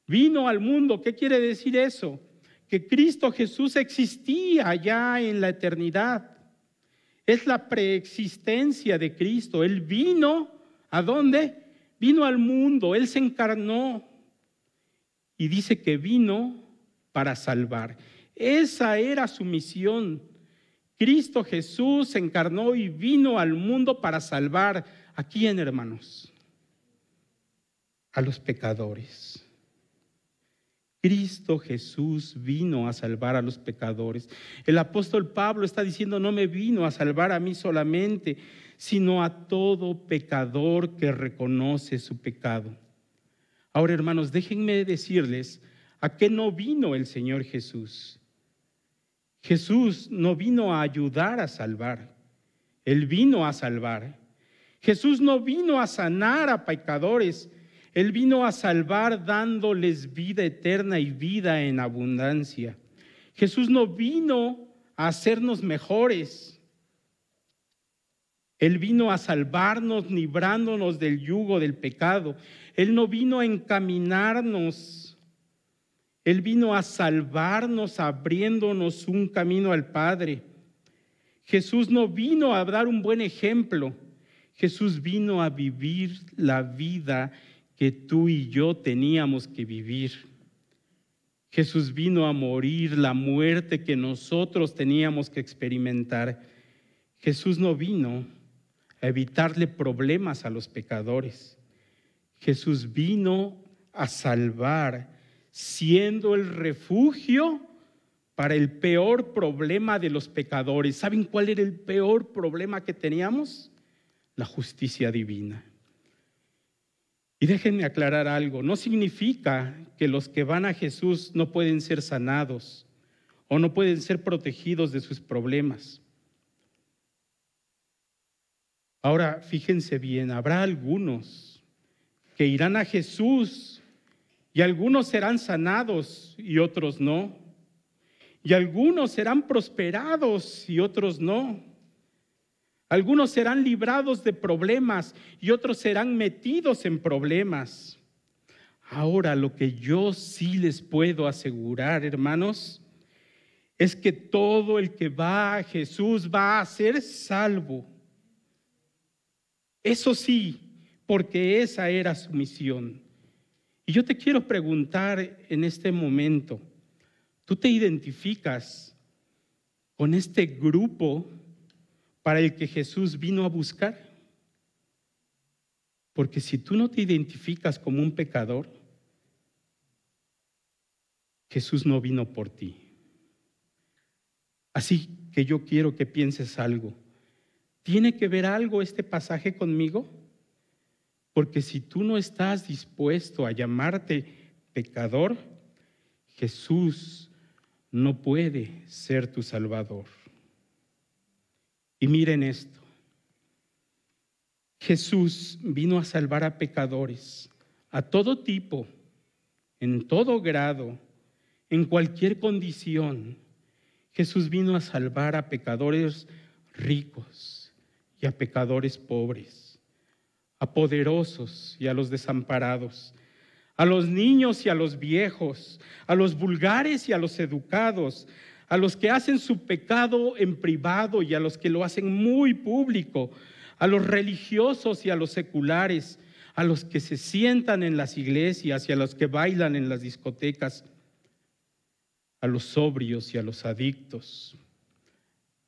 Vino al mundo. ¿Qué quiere decir eso? Que Cristo Jesús existía ya en la eternidad. Es la preexistencia de Cristo. Él vino, ¿a dónde? Vino al mundo. Él se encarnó. Y dice que vino para salvar. Esa era su misión. Cristo Jesús se encarnó y vino al mundo para salvar. ¿A quién, hermanos? a los pecadores. Cristo Jesús vino a salvar a los pecadores. El apóstol Pablo está diciendo, no me vino a salvar a mí solamente, sino a todo pecador que reconoce su pecado. Ahora, hermanos, déjenme decirles a qué no vino el Señor Jesús. Jesús no vino a ayudar a salvar, Él vino a salvar. Jesús no vino a sanar a pecadores, Él vino a salvar dándoles vida eterna y vida en abundancia. Jesús no vino a hacernos mejores. Él vino a salvarnos, librándonos del yugo del pecado. Él no vino a encaminarnos. Él vino a salvarnos, abriéndonos un camino al Padre. Jesús no vino a dar un buen ejemplo. Jesús vino a vivir la vida que tú y yo teníamos que vivir. Jesús vino a morir la muerte que nosotros teníamos que experimentar. Jesús no vino a evitarle problemas a los pecadores. Jesús vino a salvar, siendo el refugio para el peor problema de los pecadores. ¿Saben cuál era el peor problema que teníamos? La justicia divina. Y déjenme aclarar algo, no significa que los que van a Jesús no pueden ser sanados o no pueden ser protegidos de sus problemas. Ahora, fíjense bien, habrá algunos que irán a Jesús y algunos serán sanados y otros no. Y algunos serán prosperados y otros no. Algunos serán librados de problemas y otros serán metidos en problemas. Ahora, lo que yo sí les puedo asegurar, hermanos, es que todo el que va a Jesús va a ser salvo. Eso sí, porque esa era su misión. Y yo te quiero preguntar en este momento, ¿tú te identificas con este grupo para el que Jesús vino a buscar? Porque si tú no te identificas como un pecador, Jesús no vino por ti. Así que yo quiero que pienses algo. ¿Tiene que ver algo este pasaje conmigo? Porque si tú no estás dispuesto a llamarte pecador, Jesús no puede ser tu Salvador. Y miren esto, Jesús vino a salvar a pecadores, a todo tipo, en todo grado, en cualquier condición. Jesús vino a salvar a pecadores ricos y a pecadores pobres, a poderosos y a los desamparados, a los niños y a los viejos, a los vulgares y a los educados, a los que hacen su pecado en privado y a los que lo hacen muy público, a los religiosos y a los seculares, a los que se sientan en las iglesias y a los que bailan en las discotecas, a los sobrios y a los adictos,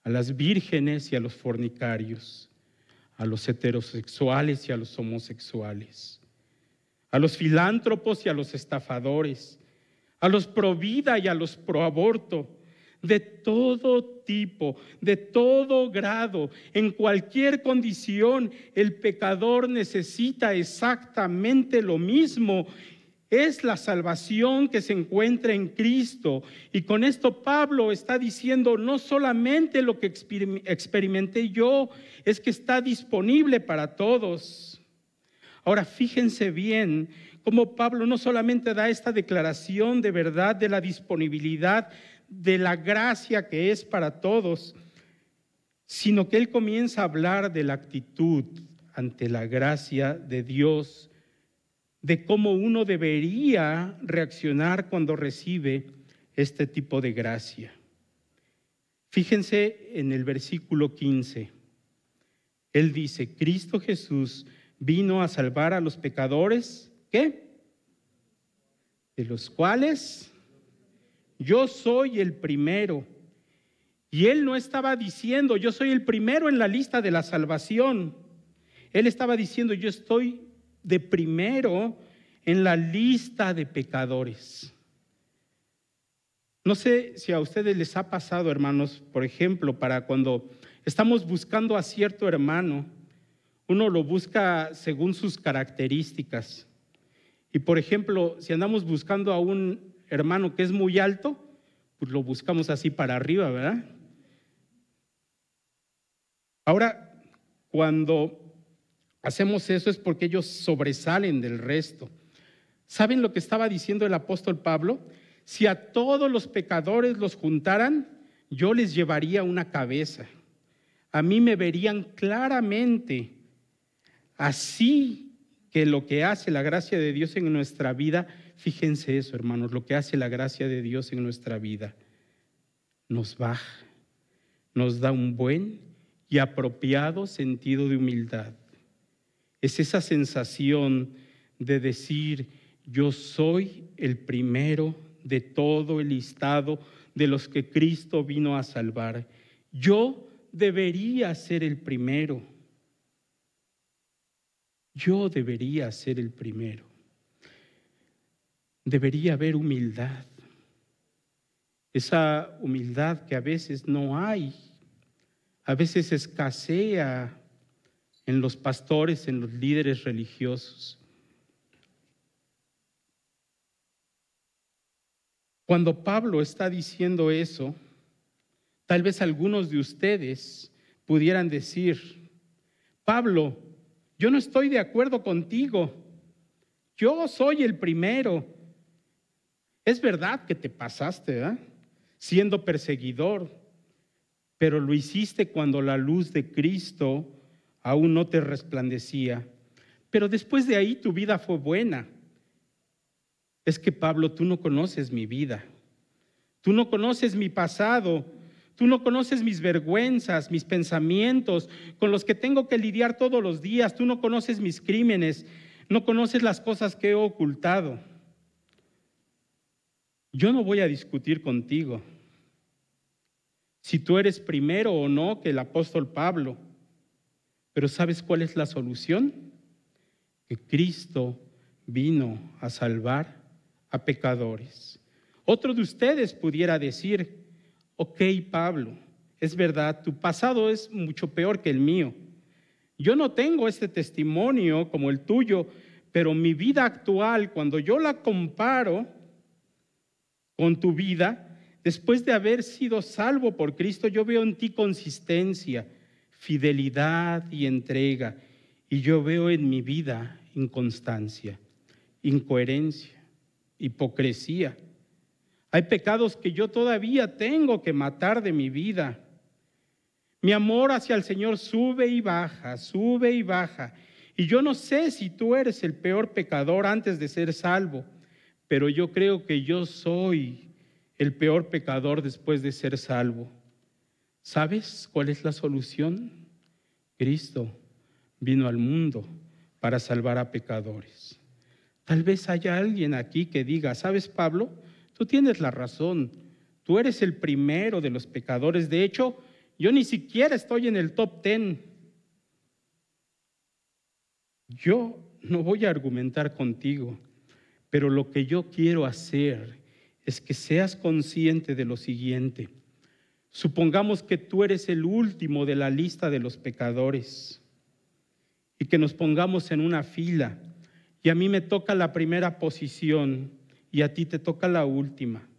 a las vírgenes y a los fornicarios, a los heterosexuales y a los homosexuales, a los filántropos y a los estafadores, a los pro vida y a los pro aborto, de todo tipo, de todo grado, en cualquier condición, el pecador necesita exactamente lo mismo. Es la salvación que se encuentra en Cristo. Y con esto Pablo está diciendo, no solamente lo que experimenté yo, es que está disponible para todos. Ahora, fíjense bien cómo Pablo no solamente da esta declaración de verdad de la disponibilidad de la gracia que es para todos, sino que él comienza a hablar de la actitud ante la gracia de Dios, de cómo uno debería reaccionar cuando recibe este tipo de gracia. Fíjense en el versículo 15. Él dice, Cristo Jesús vino a salvar a los pecadores, ¿qué? De los cuales yo soy el primero. Y él no estaba diciendo, yo soy el primero en la lista de la salvación. Él estaba diciendo, yo estoy de primero en la lista de pecadores. No sé si a ustedes les ha pasado, hermanos, por ejemplo, para cuando estamos buscando a cierto hermano, uno lo busca según sus características. Y por ejemplo, si andamos buscando a un hermano que es muy alto, pues lo buscamos así para arriba, ¿verdad? Ahora, cuando hacemos eso es porque ellos sobresalen del resto. ¿Saben lo que estaba diciendo el apóstol Pablo? Si a todos los pecadores los juntaran, yo les llevaría una cabeza. A mí me verían claramente. Así que lo que hace la gracia de Dios en nuestra vida, fíjense eso, hermanos, lo que hace la gracia de Dios en nuestra vida, nos baja, nos da un buen y apropiado sentido de humildad. Es esa sensación de decir, yo soy el primero de todo el listado de los que Cristo vino a salvar. Yo debería ser el primero. Yo debería ser el primero. Debería haber humildad. Esa humildad que a veces no hay, a veces escasea en los pastores, en los líderes religiosos. Cuando Pablo está diciendo eso, tal vez algunos de ustedes pudieran decir, Pablo, yo no estoy de acuerdo contigo, yo soy el primero. Es verdad que te pasaste, siendo perseguidor, pero lo hiciste cuando la luz de Cristo aún no te resplandecía. Pero después de ahí tu vida fue buena. Es que Pablo, tú no conoces mi vida, tú no conoces mi pasado, tú no conoces mis vergüenzas, mis pensamientos con los que tengo que lidiar todos los días, tú no conoces mis crímenes, no conoces las cosas que he ocultado. Yo no voy a discutir contigo si tú eres primero o no que el apóstol Pablo, pero ¿sabes cuál es la solución? Que Cristo vino a salvar a pecadores. Otro de ustedes pudiera decir, ok, Pablo, es verdad, tu pasado es mucho peor que el mío. Yo no tengo este testimonio como el tuyo, pero mi vida actual, cuando yo la comparo con tu vida, después de haber sido salvo por Cristo, yo veo en ti consistencia, fidelidad y entrega, y yo veo en mi vida inconstancia, incoherencia, hipocresía. Hay pecados que yo todavía tengo que matar de mi vida. Mi amor hacia el Señor sube y baja, sube y baja. Y yo no sé si tú eres el peor pecador antes de ser salvo, pero yo creo que yo soy el peor pecador después de ser salvo. ¿Sabes cuál es la solución? Cristo vino al mundo para salvar a pecadores. Tal vez haya alguien aquí que diga, ¿sabes, Pablo? Tú tienes la razón. Tú eres el primero de los pecadores. De hecho, yo ni siquiera estoy en el top 10. Yo no voy a argumentar contigo, pero lo que yo quiero hacer es que seas consciente de lo siguiente. Supongamos que tú eres el último de la lista de los pecadores y que nos pongamos en una fila y a mí me toca la primera posición y a ti te toca la última.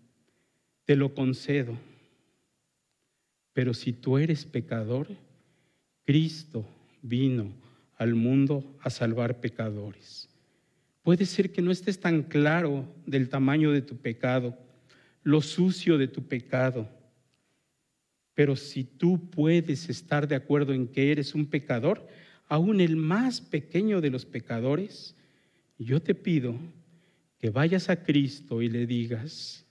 Te lo concedo. Pero si tú eres pecador, Cristo vino al mundo a salvar pecadores. Puede ser que no estés tan claro del tamaño de tu pecado, lo sucio de tu pecado, pero si tú puedes estar de acuerdo en que eres un pecador, aún el más pequeño de los pecadores, yo te pido que vayas a Cristo y le digas,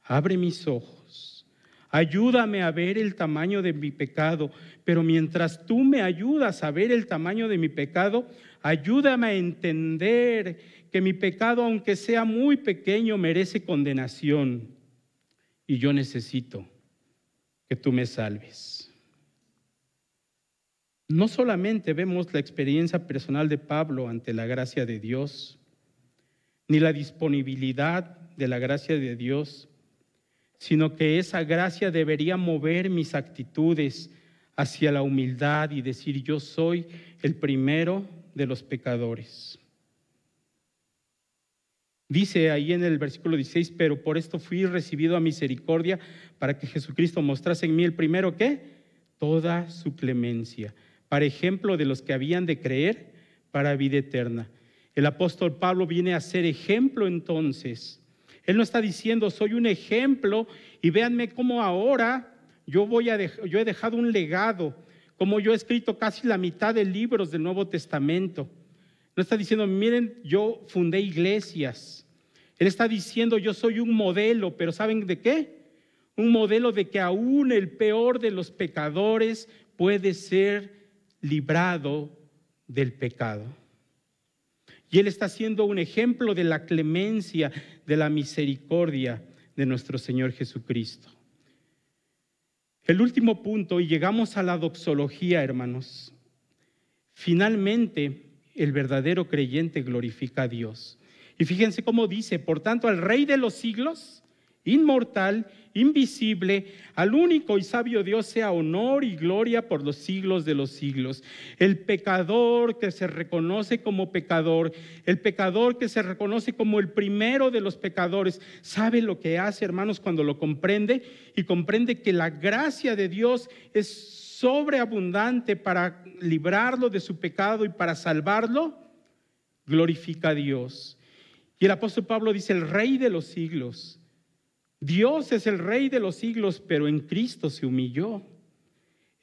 abre mis ojos, ayúdame a ver el tamaño de mi pecado, pero mientras tú me ayudas a ver el tamaño de mi pecado, ayúdame a entender que mi pecado, aunque sea muy pequeño, merece condenación y yo necesito que tú me salves. No solamente vemos la experiencia personal de Pablo ante la gracia de Dios, ni la disponibilidad de la gracia de Dios, sino que esa gracia debería mover mis actitudes hacia la humildad y decir: yo soy el primero de los pecadores. Dice ahí en el versículo 16: pero por esto fui recibido a misericordia, para que Jesucristo mostrase en mí el primero, ¿qué? Toda su clemencia, para ejemplo de los que habían de creer para vida eterna. El apóstol Pablo viene a ser ejemplo entonces. Él no está diciendo: soy un ejemplo y véanme cómo ahora yo he dejado un legado, como yo he escrito casi la mitad de libros del Nuevo Testamento. No está diciendo: miren, yo fundé iglesias. Él está diciendo: yo soy un modelo, pero ¿saben de qué? Un modelo de que aún el peor de los pecadores puede ser librado del pecado. Y Él está siendo un ejemplo de la clemencia, de la misericordia de nuestro Señor Jesucristo. El último punto, y llegamos a la doxología, hermanos. Finalmente, el verdadero creyente glorifica a Dios. Y fíjense cómo dice: por tanto, al Rey de los siglos, inmortal, invisible, al único y sabio Dios, sea honor y gloria por los siglos de los siglos. El pecador que se reconoce como pecador, el pecador que se reconoce como el primero de los pecadores, ¿sabe lo que hace, hermanos, cuando lo comprende? Y comprende que la gracia de Dios es sobreabundante para librarlo de su pecado y para salvarlo. Glorifica a Dios. Y el apóstol Pablo dice: el Rey de los siglos. Dios es el Rey de los siglos, pero en Cristo se humilló.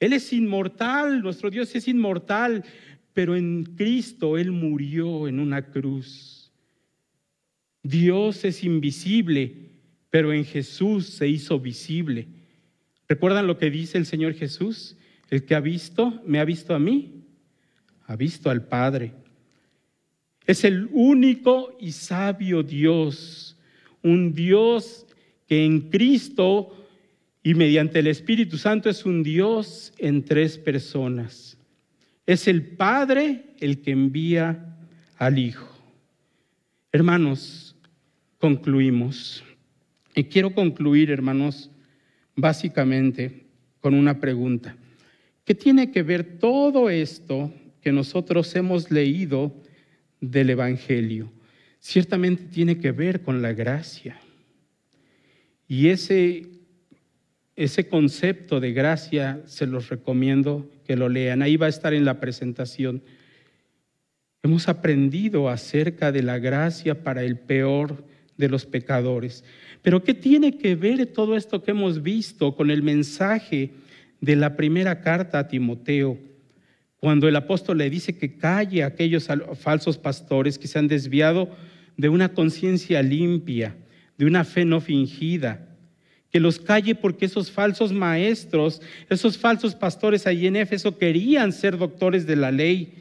Él es inmortal, nuestro Dios es inmortal, pero en Cristo Él murió en una cruz. Dios es invisible, pero en Jesús se hizo visible. ¿Recuerdan lo que dice el Señor Jesús? El que ha visto, me ha visto a mí, ha visto al Padre. Es el único y sabio Dios, un Dios que en Cristo y mediante el Espíritu Santo es un Dios en tres personas. Es el Padre el que envía al Hijo. Hermanos, concluimos. Y quiero concluir, hermanos, básicamente con una pregunta. ¿Qué tiene que ver todo esto que nosotros hemos leído del Evangelio? Ciertamente tiene que ver con la gracia. Y ese concepto de gracia se los recomiendo que lo lean. Ahí va a estar en la presentación. Hemos aprendido acerca de la gracia para el peor de los pecadores. Pero ¿qué tiene que ver todo esto que hemos visto con el mensaje de la primera carta a Timoteo? Cuando el apóstol le dice que calle a aquellos falsos pastores que se han desviado de una conciencia limpia, de una fe no fingida, que los calle porque esos falsos maestros, esos falsos pastores allí en Éfeso querían ser doctores de la ley,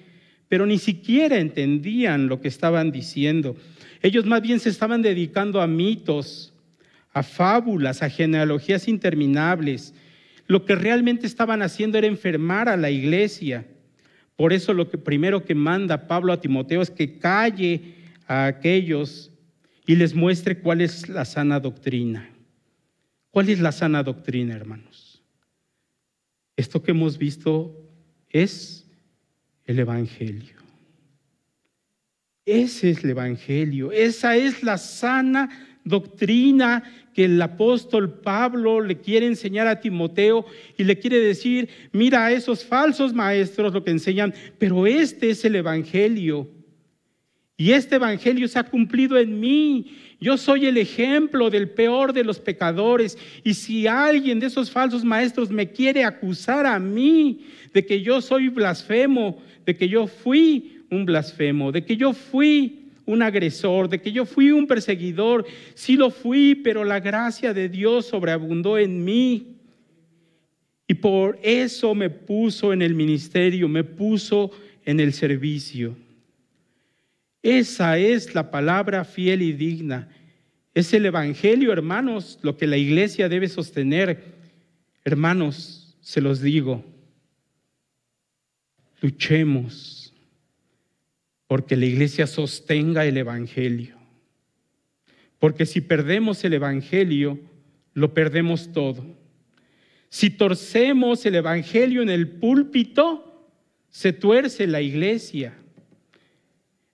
pero ni siquiera entendían lo que estaban diciendo. Ellos más bien se estaban dedicando a mitos, a fábulas, a genealogías interminables. Lo que realmente estaban haciendo era enfermar a la iglesia. Por eso lo que primero que manda Pablo a Timoteo es que calle a aquellos y les muestre cuál es la sana doctrina. ¿Cuál es la sana doctrina, hermanos? Esto que hemos visto es el Evangelio. Ese es el Evangelio, esa es la sana doctrina que el apóstol Pablo le quiere enseñar a Timoteo y le quiere decir: mira a esos falsos maestros lo que enseñan, pero este es el Evangelio. Y este evangelio se ha cumplido en mí. Yo soy el ejemplo del peor de los pecadores. Y si alguien de esos falsos maestros me quiere acusar a mí de que yo soy blasfemo, de que yo fui un blasfemo, de que yo fui un agresor, de que yo fui un perseguidor, sí lo fui, pero la gracia de Dios sobreabundó en mí. Y por eso me puso en el ministerio, me puso en el servicio. Esa es la palabra fiel y digna. Es el Evangelio, hermanos, lo que la iglesia debe sostener. Hermanos, se los digo, luchemos porque la iglesia sostenga el Evangelio. Porque si perdemos el evangelio, lo perdemos todo. Si torcemos el evangelio en el púlpito, se tuerce la iglesia.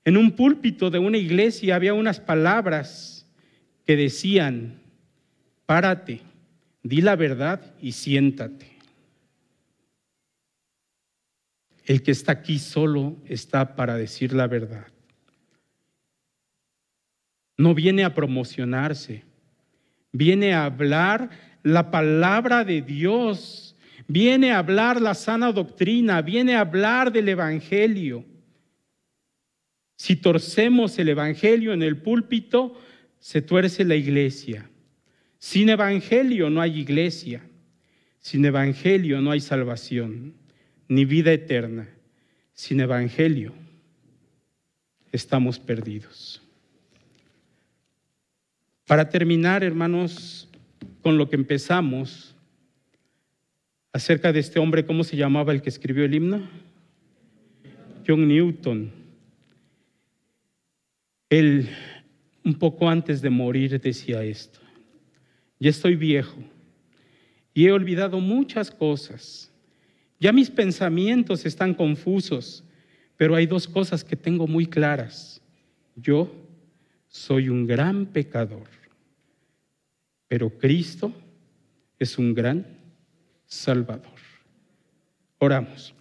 En un púlpito de una iglesia había unas palabras que decían: párate, di la verdad y siéntate. El que está aquí solo está para decir la verdad. No viene a promocionarse, viene a hablar la palabra de Dios, viene a hablar la sana doctrina, viene a hablar del evangelio. Si torcemos el evangelio en el púlpito, se tuerce la iglesia. Sin evangelio no hay iglesia, sin evangelio no hay salvación, ni vida eterna. Sin evangelio estamos perdidos. Para terminar, hermanos, con lo que empezamos, acerca de este hombre, ¿cómo se llamaba el que escribió el himno? John Newton. Él, un poco antes de morir, decía esto: ya estoy viejo y he olvidado muchas cosas. Ya mis pensamientos están confusos, pero hay dos cosas que tengo muy claras. Yo soy un gran pecador, pero Cristo es un gran Salvador. Oramos.